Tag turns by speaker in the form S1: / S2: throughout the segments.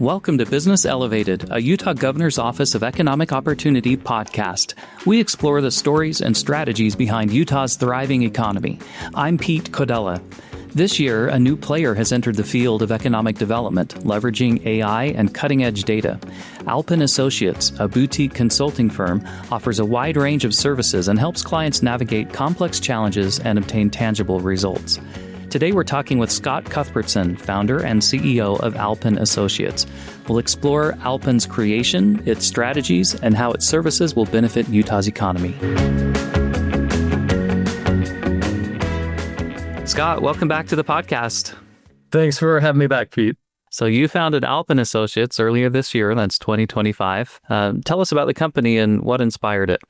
S1: Welcome to Business Elevated, a Utah Governor's Office of Economic Opportunity podcast. We explore the stories and strategies behind Utah's thriving economy. I'm Pete Codella. This year, a new player has entered the field of economic development, leveraging AI and cutting-edge data. Alpen Associates, a boutique consulting firm, offers a wide range of services and helps clients navigate complex challenges and obtain tangible results. Today, we're talking with Scott Cuthbertson, founder and CEO of Alpen Associates. We'll explore Alpen's creation, its strategies, and how its services will benefit Utah's economy. Scott, welcome back to the podcast.
S2: Thanks for having me back, Pete.
S1: So you founded Alpen Associates earlier this year, that's 2025. Tell us about the company and what inspired it.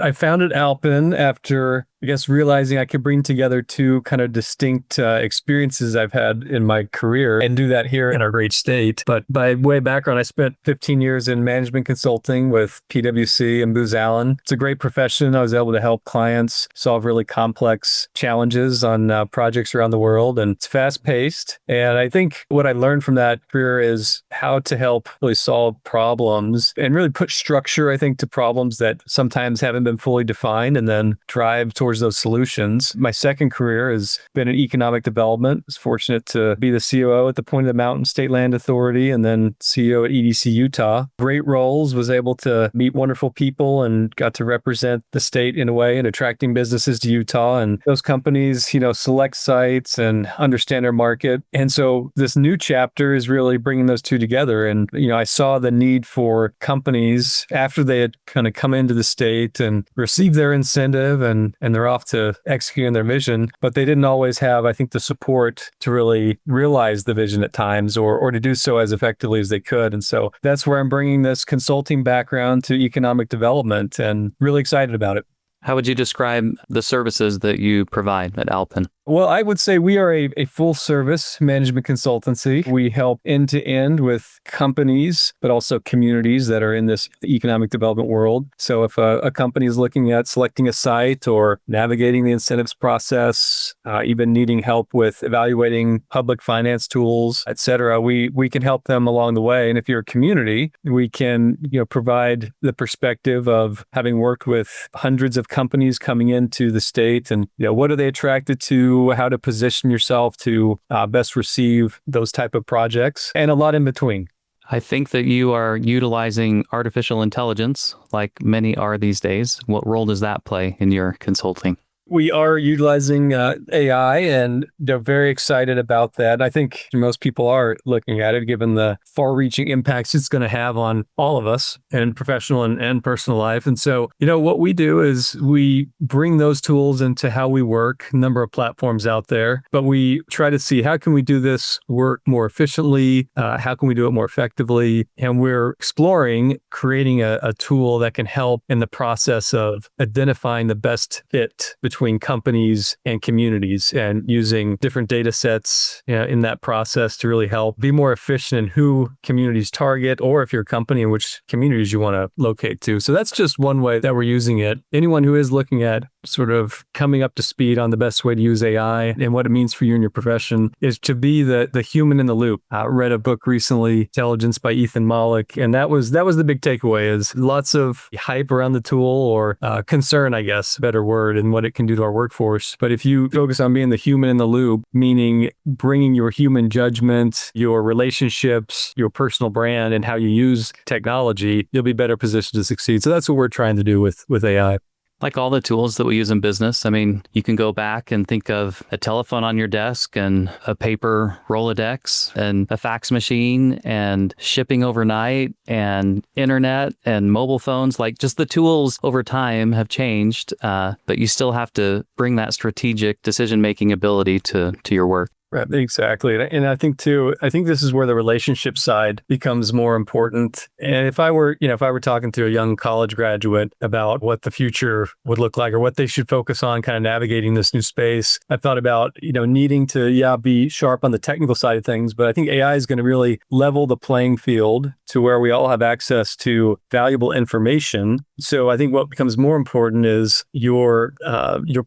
S2: I founded Alpen after, realizing I could bring together two kind of distinct experiences I've had in my career and do that here in our great state. But by way of background, I spent 15 years in management consulting with PwC and Booz Allen. It's a great profession. I was able to help clients solve really complex challenges on projects around the world, and it's fast-paced. And I think what I learned from that career is how to help really solve problems and really put structure, I think, to problems that sometimes haven't been fully defined, and then drive towards those solutions. My second career has been in economic development. I was fortunate to be the COO at the Point of the Mountain State Land Authority and then CEO at EDC Utah. Great roles, was able to meet wonderful people and got to represent the state in a way and attracting businesses to Utah. And those companies, select sites and understand their market. And so this new chapter is really bringing those two together. And, I saw the need for companies after they had kind of come into the state and received their incentive and they're off to executing their vision, but they didn't always have, I think, the support to really realize the vision at times or to do so as effectively as they could. And so that's where I'm bringing this consulting background to economic development and really excited about it.
S1: How would you describe the services that you provide at Alpen?
S2: Well, I would say we are a full-service management consultancy. We help end-to-end with companies, but also communities that are in this economic development world. So if a company is looking at selecting a site or navigating the incentives process, even needing help with evaluating public finance tools, et cetera, we can help them along the way. And if you're a community, we can provide the perspective of having worked with hundreds of companies coming into the state and what are they attracted to, how to position yourself to best receive those type of projects, and a lot in between.
S1: I think that you are utilizing artificial intelligence like many are these days. What role does that play in your consulting?
S2: We are utilizing AI, and they're very excited about that. I think most people are looking at it, given the far-reaching impacts it's going to have on all of us in professional and personal life. And so, what we do is we bring those tools into how we work, a number of platforms out there, but we try to see how can we do this work more efficiently? How can we do it more effectively? And we're exploring creating a tool that can help in the process of identifying the best fit between companies and communities, and using different data sets in that process to really help be more efficient in who communities target, or if you're a company, in which communities you want to locate to. So that's just one way that we're using it. Anyone who is looking at sort of coming up to speed on the best way to use AI and what it means for you and your profession is to be the human in the loop. I read a book recently, Intelligence by Ethan Mollick, and that was the big takeaway, is lots of hype around the tool, or concern, I guess, better word, and what it can do to our workforce. But if you focus on being the human in the loop, meaning bringing your human judgment, your relationships, your personal brand, and how you use technology, you'll be better positioned to succeed. So that's what we're trying to do with AI.
S1: Like all the tools that we use in business, you can go back and think of a telephone on your desk and a paper Rolodex and a fax machine and shipping overnight and internet and mobile phones. Like, just the tools over time have changed, but you still have to bring that strategic decision-making ability to your work.
S2: Right, exactly. And I think this is where the relationship side becomes more important. And if I were talking to a young college graduate about what the future would look like or what they should focus on kind of navigating this new space, I thought about, needing to, be sharp on the technical side of things. But I think AI is going to really level the playing field to where we all have access to valuable information. So I think what becomes more important is your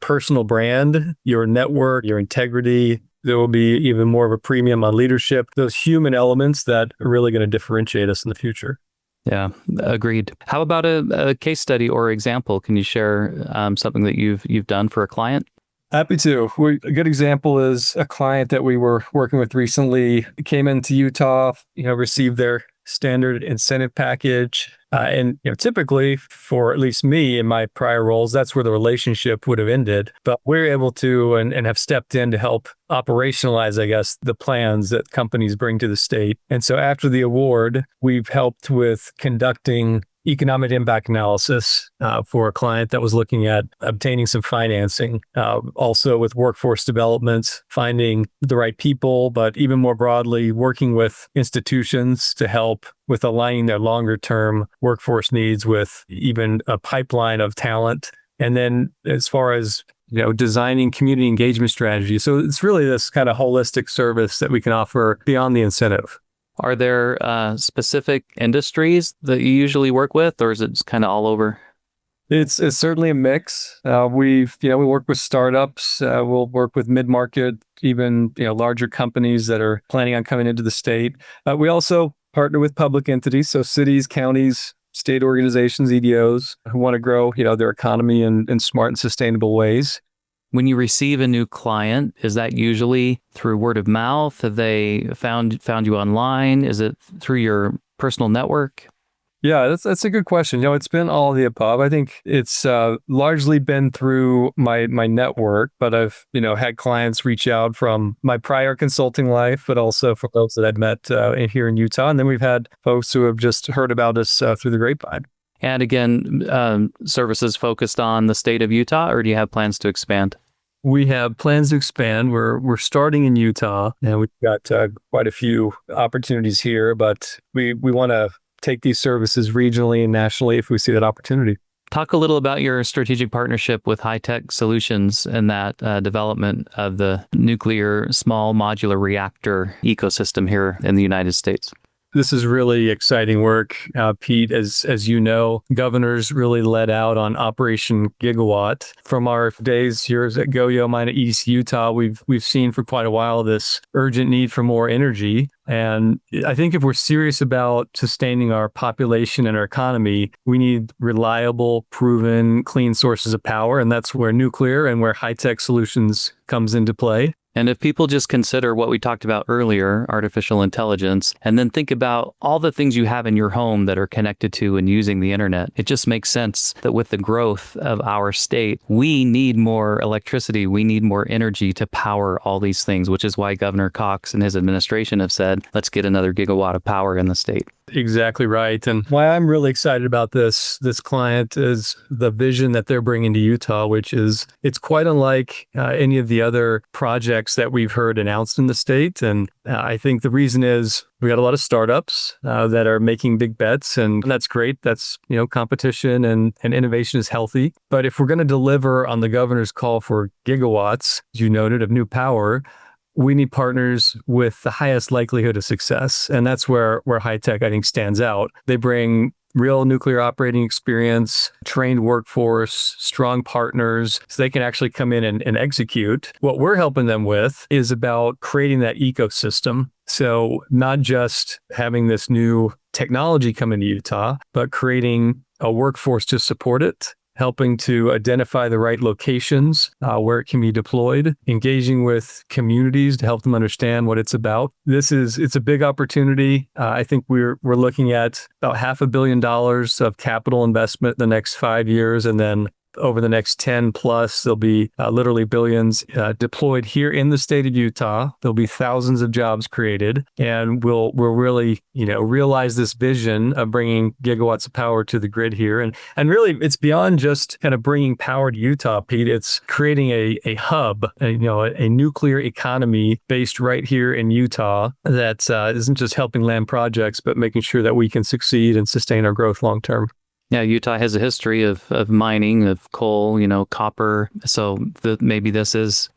S2: personal brand, your network, your integrity, there will be even more of a premium on leadership, those human elements that are really going to differentiate us in the future.
S1: Yeah, agreed. How about a case study or example? Can you share something that you've done for a client?
S2: Happy to. A good example is a client that we were working with recently came into Utah, received their standard incentive package. And typically for at least me in my prior roles, that's where the relationship would have ended. But we're able to and have stepped in to help operationalize, I guess, the plans that companies bring to the state. And so after the award, we've helped with conducting economic impact analysis for a client that was looking at obtaining some financing, also with workforce development, finding the right people, but even more broadly, working with institutions to help with aligning their longer term workforce needs with even a pipeline of talent. And then as far as designing community engagement strategies. So it's really this kind of holistic service that we can offer beyond the incentive.
S1: Are there specific industries that you usually work with, or is it just kind of all over?
S2: It's certainly a mix. We work with startups. We'll work with mid-market, even larger companies that are planning on coming into the state. We also partner with public entities, so cities, counties, state organizations, EDOs who want to grow their economy in smart and sustainable ways.
S1: When you receive a new client, is that usually through word of mouth? Have they found you online? Is it through your personal network?
S2: Yeah, that's a good question. It's been all of the above. I think it's largely been through my network, but I've had clients reach out from my prior consulting life, but also from those that I'd met here in Utah, and then we've had folks who have just heard about us through the grapevine.
S1: And again, services focused on the state of Utah, or do you have plans to expand?
S2: We have plans to expand. We're starting in Utah, and we've got quite a few opportunities here, but we want to take these services regionally and nationally if we see that opportunity.
S1: Talk a little about your strategic partnership with High Tech Solutions and that development of the nuclear small modular reactor ecosystem here in the United States.
S2: This is really exciting work, Pete. As you know, governors really led out on Operation Gigawatt. From our days here at Go-Yo Mine at EDC Utah, we've seen for quite a while this urgent need for more energy. And I think if we're serious about sustaining our population and our economy, we need reliable, proven, clean sources of power. And that's where nuclear and where high-tech solutions comes into play.
S1: And if people just consider what we talked about earlier, artificial intelligence, and then think about all the things you have in your home that are connected to and using the internet, it just makes sense that with the growth of our state, we need more electricity. We need more energy to power all these things, which is why Governor Cox and his administration have said, let's get another gigawatt of power in the state.
S2: Exactly right. And why I'm really excited about this client is the vision that they're bringing to Utah, which is it's quite unlike any of the other projects that we've heard announced in the state. And I think the reason is we got a lot of startups that are making big bets, and that's great. That's, competition and innovation is healthy. But if we're going to deliver on the governor's call for gigawatts, as you noted, of new power, we need partners with the highest likelihood of success. And that's where High Tech, I think, stands out. They bring real nuclear operating experience, trained workforce, strong partners, so they can actually come in and execute. What we're helping them with is about creating that ecosystem. So not just having this new technology come into Utah, but creating a workforce to support it, helping to identify the right locations where it can be deployed, engaging with communities to help them understand what it's about. It's a big opportunity. I think we're looking at about $500 million of capital investment in the next 5 years, and then over the next 10 plus, there'll be literally billions deployed here in the state of Utah. There'll be thousands of jobs created, and we'll really, realize this vision of bringing gigawatts of power to the grid here. And really, it's beyond just kind of bringing power to Utah, Pete. It's creating a hub, a nuclear economy based right here in Utah that isn't just helping land projects, but making sure that we can succeed and sustain our growth long term.
S1: Yeah, Utah has a history of mining, of coal, copper. So maybe this is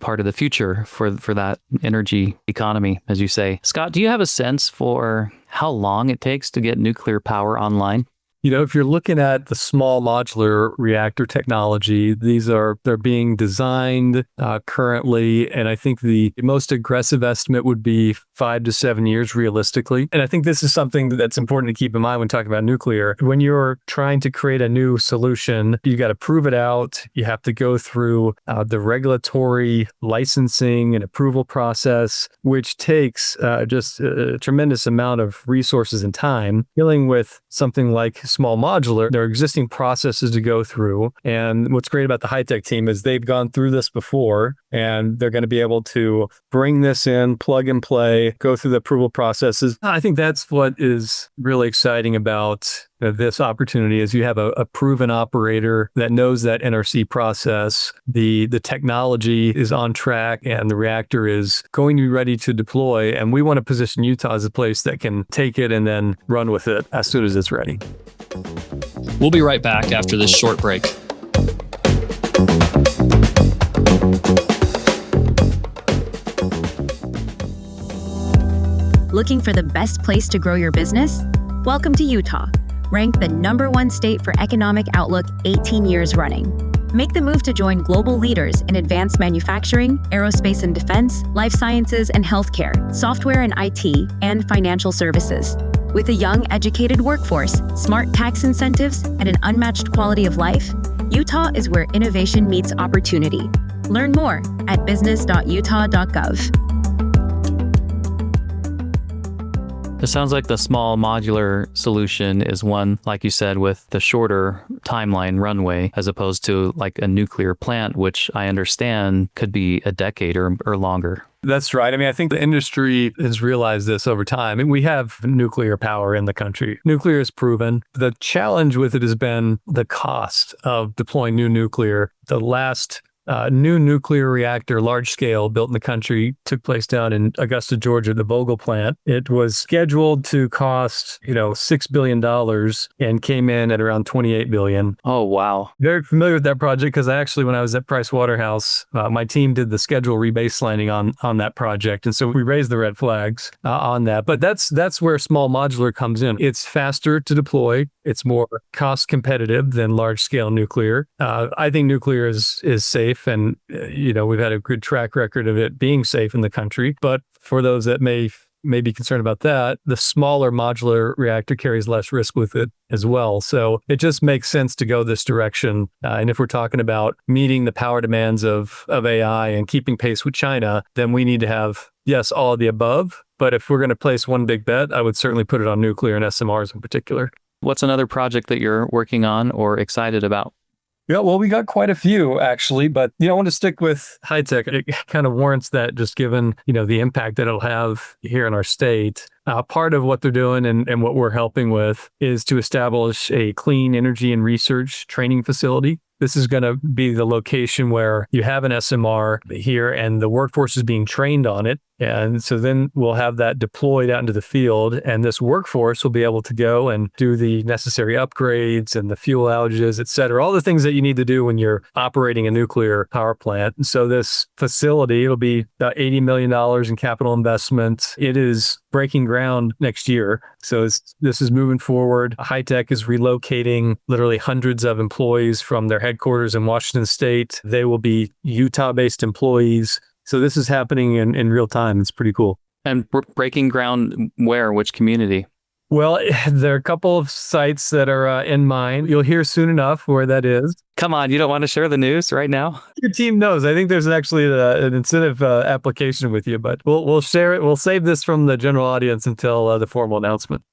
S1: part of the future for that energy economy, as you say. Scott, do you have a sense for how long it takes to get nuclear power online?
S2: If you're looking at the small modular reactor technology, they're being designed currently, and I think the most aggressive estimate would be 5 to 7 years realistically. And I think this is something that's important to keep in mind when talking about nuclear. When you're trying to create a new solution, you got to prove it out. You have to go through the regulatory licensing and approval process, which takes just a tremendous amount of resources and time. Dealing with something like small modular, there are existing processes to go through. And what's great about the high-tech team is they've gone through this before, and they're going to be able to bring this in, plug and play, go through the approval processes. I think that's what is really exciting about this opportunity is you have a proven operator that knows that NRC process. The technology is on track and the reactor is going to be ready to deploy. And we want to position Utah as a place that can take it and then run with it as soon as it's ready.
S1: We'll be right back after this short break.
S3: Looking for the best place to grow your business? Welcome to Utah, ranked the #1 state for economic outlook 18 years running. Make the move to join global leaders in advanced manufacturing, aerospace and defense, life sciences and healthcare, software and IT, and financial services. With a young, educated workforce, smart tax incentives, and an unmatched quality of life, Utah is where innovation meets opportunity. Learn more at business.utah.gov.
S1: It sounds like the small modular solution is one, like you said, with the shorter timeline runway, as opposed to like a nuclear plant, which I understand could be a decade or longer.
S2: That's right. I think the industry has realized this over time. And we have nuclear power in the country. Nuclear is proven. The challenge with it has been the cost of deploying new nuclear. The last new nuclear reactor, large scale, built in the country, took place down in Augusta, Georgia, the Vogtle plant. It was scheduled to cost, $6 billion and came in at around $28 billion.
S1: Oh, wow.
S2: Very familiar with that project because when I was at Price Waterhouse, my team did the schedule rebaselining on that project. And so we raised the red flags on that. But that's where small modular comes in. It's faster to deploy. It's more cost competitive than large scale nuclear. I think nuclear is safe. And, we've had a good track record of it being safe in the country. But for those that may be concerned about that, the smaller modular reactor carries less risk with it as well. So it just makes sense to go this direction. And if we're talking about meeting the power demands of AI and keeping pace with China, then we need to have, yes, all of the above. But if we're going to place one big bet, I would certainly put it on nuclear and SMRs in particular.
S1: What's another project that you're working on or excited about?
S2: Yeah, well, we got quite a few actually, but I want to stick with high tech. It kind of warrants that, just given the impact that it'll have here in our state. Part of what they're doing and what we're helping with is to establish a clean energy and research training facility. This is going to be the location where you have an SMR here and the workforce is being trained on it. And so then we'll have that deployed out into the field, and this workforce will be able to go and do the necessary upgrades and the fuel outages, et cetera, all the things that you need to do when you're operating a nuclear power plant. And so this facility, it'll be about $80 million in capital investment. It is breaking ground next year. So this is moving forward. High Tech is relocating literally hundreds of employees from their headquarters in Washington State. They will be Utah-based employees. So this is happening in real time. It's pretty cool.
S1: And breaking ground where? Which community?
S2: Well, there are a couple of sites that are in mind. You'll hear soon enough where that is.
S1: Come on, you don't want to share the news right now?
S2: Your team knows. I think there's actually an incentive application with you, but we'll share it. We'll save this from the general audience until the formal announcement.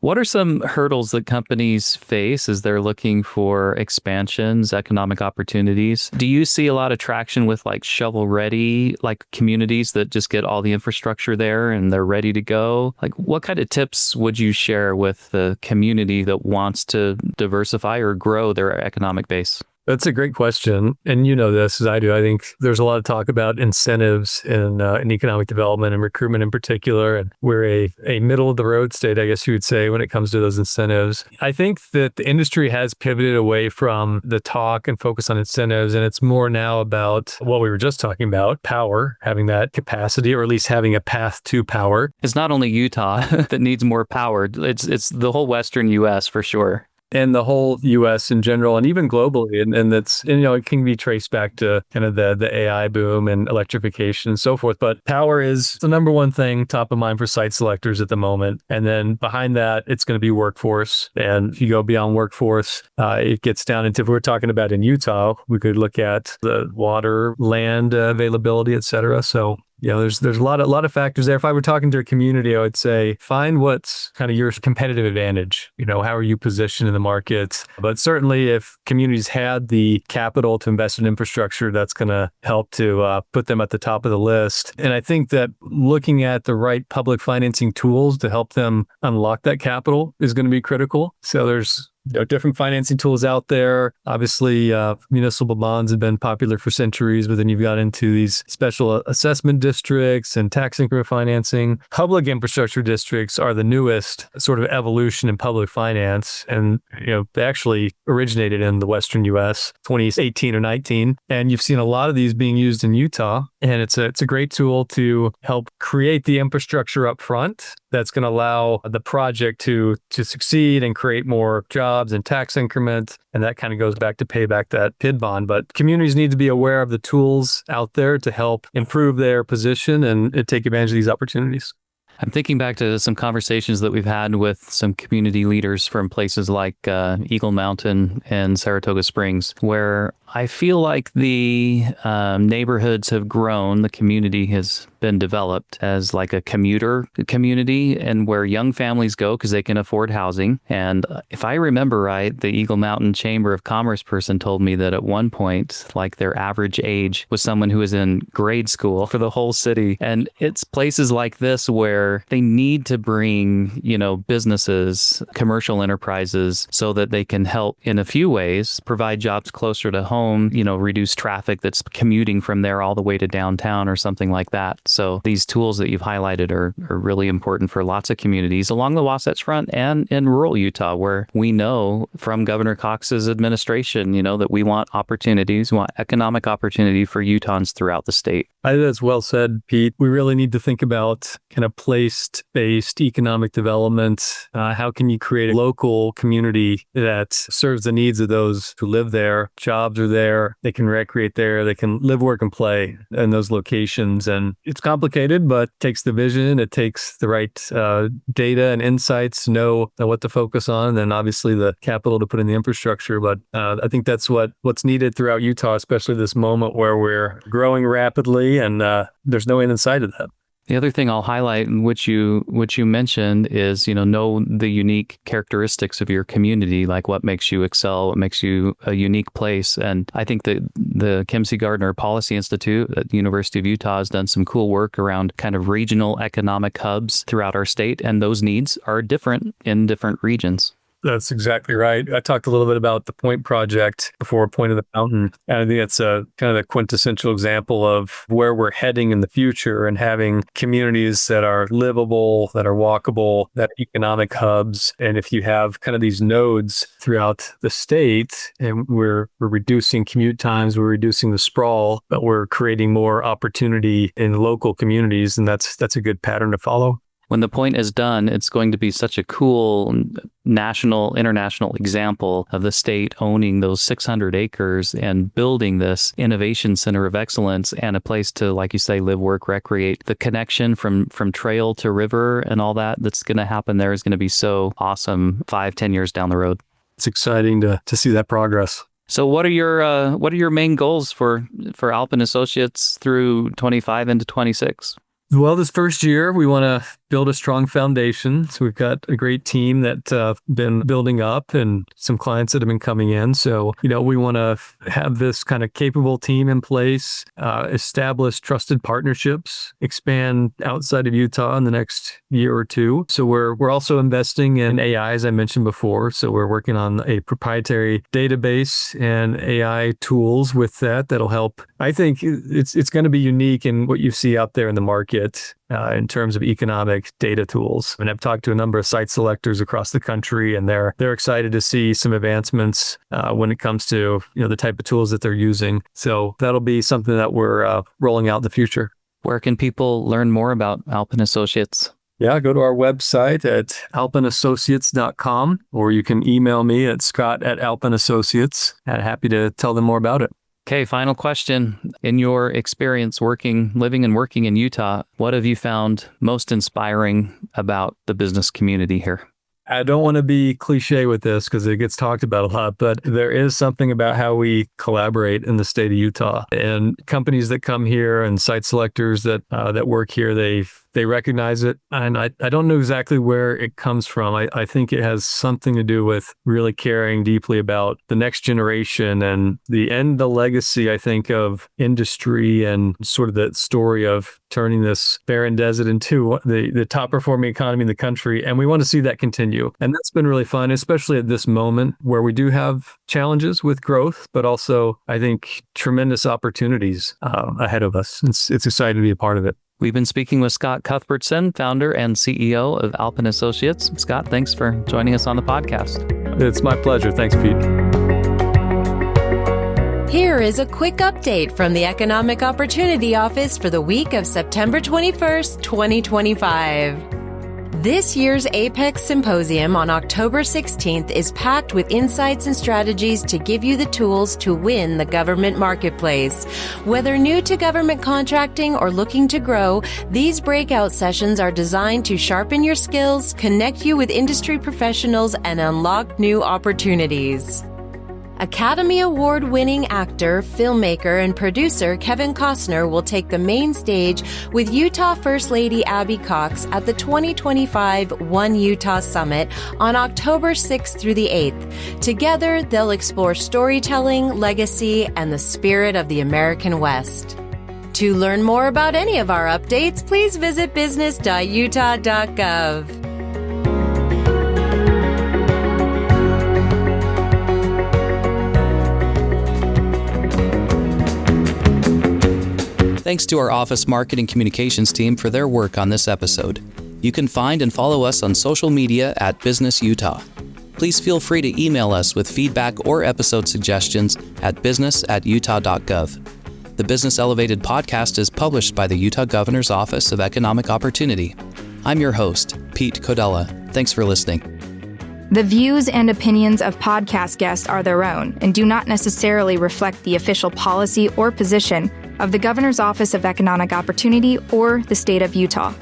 S1: What are some hurdles that companies face as they're looking for expansions, economic opportunities? Do you see a lot of traction with like shovel-ready, like communities that just get all the infrastructure there and they're ready to go? Like, what kind of tips would you share with the community that wants to diversify or grow their economic base?
S2: That's a great question. And you know this as I do. I think there's a lot of talk about incentives in economic development and recruitment in particular. And we're a middle of the road state, I guess you would say, when it comes to those incentives. I think that the industry has pivoted away from the talk and focus on incentives. And it's more now about what we were just talking about, power, having that capacity, or at least having a path to power.
S1: It's not only Utah that needs more power. It's the whole Western U.S. for sure.
S2: and the whole US in general, and even globally. And it can be traced back to kind of the AI boom and electrification and so forth. But power is the number one thing top of mind for site selectors at the moment. And then behind that, it's going to be workforce. And if you go beyond workforce, it gets down into, if we're talking about in Utah, we could look at the water, land availability, et cetera. So there's a lot of factors there. If I were talking to a community, I would say find what's kind of your competitive advantage. How are you positioned in the market? But certainly, if communities had the capital to invest in infrastructure, that's going to help to put them at the top of the list. And I think that looking at the right public financing tools to help them unlock that capital is going to be critical. So there's different financing tools out there. Obviously, municipal bonds have been popular for centuries, but then you've got into these special assessment districts and tax increment financing. Public infrastructure districts are the newest sort of evolution in public finance. And, they actually originated in the Western US 2018 or 19. And you've seen a lot of these being used in Utah. And it's a great tool to help create the infrastructure up front that's going to allow the project to succeed and create more jobs and tax increment. And that kind of goes back to pay back that PID bond. But communities need to be aware of the tools out there to help improve their position and take advantage of these opportunities.
S1: I'm thinking back to some conversations that we've had with some community leaders from places like Eagle Mountain and Saratoga Springs, where I feel like the neighborhoods have grown, the community has been developed as like a commuter community, and where young families go because they can afford housing. And if I remember right, the Eagle Mountain Chamber of Commerce person told me that at one point, like their average age was someone who was in grade school for the whole city. And it's places like this where they need to bring, businesses, commercial enterprises, so that they can help in a few ways, provide jobs closer to home, reduce traffic that's commuting from there all the way to downtown or something like that. So these tools that you've highlighted are really important for lots of communities along the Wasatch Front and in rural Utah, where we know from Governor Cox's administration, that we want opportunities, we want economic opportunity for Utahns throughout the state.
S2: I think that's well said, Pete. We really need to think about kind of place-based economic development. How can you create a local community that serves the needs of those who live there? Jobs are there. They can recreate there. They can live, work, and play in those locations. And it's complicated, but it takes the vision. It takes the right data and insights to know what to focus on, and then obviously the capital to put in the infrastructure. But I think that's what's needed throughout Utah, especially this moment where we're growing rapidly and there's no end in sight of that.
S1: The other thing I'll highlight, which you mentioned, is know the unique characteristics of your community, like what makes you excel, what makes you a unique place. And I think that the Kim C. Gardner Policy Institute at the University of Utah has done some cool work around kind of regional economic hubs throughout our state, and those needs are different in different regions.
S2: That's exactly right. I talked a little bit about the Point Project before, Point of the Mountain. And I think it's a kind of the quintessential example of where we're heading in the future, and having communities that are livable, that are walkable, that are economic hubs. And if you have kind of these nodes throughout the state, and we're reducing commute times, we're reducing the sprawl, but we're creating more opportunity in local communities. And that's a good pattern to follow.
S1: When the Point is done, it's going to be such a cool national, international example of the state owning those 600 acres and building this innovation center of excellence and a place to, like you say, live, work, recreate. The connection from trail to river and all that's going to happen there is going to be so awesome 5-10 years down the road.
S2: It's exciting to see that progress.
S1: So what are your main goals for Alpen Associates through 25 into 26?
S2: Well, this first year, we want to build a strong foundation. So we've got a great team that's been building up and some clients that have been coming in. So, we want to have this kind of capable team in place, establish trusted partnerships, expand outside of Utah in the next year or two. So we're also investing in AI, as I mentioned before. So we're working on a proprietary database and AI tools with that'll help. I think it's going to be unique in what you see out there in the market. In terms of economic data tools. And I've talked to a number of site selectors across the country, and they're excited to see some advancements when it comes to the type of tools that they're using. So that'll be something that we're rolling out in the future.
S1: Where can people learn more about Alpen Associates?
S2: Yeah, go to our website at alpenassociates.com, or you can email me at scott@alpenassociates. I'm happy to tell them more about it.
S1: Okay, final question. In your experience living and working in Utah, what have you found most inspiring about the business community here?
S2: I don't want to be cliche with this because it gets talked about a lot, but there is something about how we collaborate in the state of Utah. And companies that come here and site selectors that work here, they recognize it. And I don't know exactly where it comes from. I think it has something to do with really caring deeply about the next generation and the legacy, I think, of industry and sort of the story of turning this barren desert into the top performing economy in the country. And we want to see that continue. And that's been really fun, especially at this moment where we do have challenges with growth, but also, I think, tremendous opportunities ahead of us. It's exciting to be a part of it.
S1: We've been speaking with Scott Cuthbertson, founder and CEO of Alpen Associates. Scott, thanks for joining us on the podcast.
S2: It's my pleasure. Thanks, Pete.
S4: Here is a quick update from the Economic Opportunity Office for the week of September 21st, 2025. This year's Apex Symposium on October 16th is packed with insights and strategies to give you the tools to win the government marketplace. Whether new to government contracting or looking to grow, these breakout sessions are designed to sharpen your skills, connect you with industry professionals, and unlock new opportunities. Academy Award-winning actor, filmmaker, and producer Kevin Costner will take the main stage with Utah First Lady Abby Cox at the 2025 One Utah Summit on October 6th through the 8th. Together, they'll explore storytelling, legacy, and the spirit of the American West. To learn more about any of our updates, please visit business.utah.gov.
S1: Thanks to our office marketing communications team for their work on this episode. You can find and follow us on social media at Business Utah. Please feel free to email us with feedback or episode suggestions at business@utah.gov. The Business Elevated podcast is published by the Utah Governor's Office of Economic Opportunity. I'm your host, Pete Codella. Thanks for listening.
S5: The views and opinions of podcast guests are their own and do not necessarily reflect the official policy or position of the Governor's Office of Economic Opportunity or the state of Utah.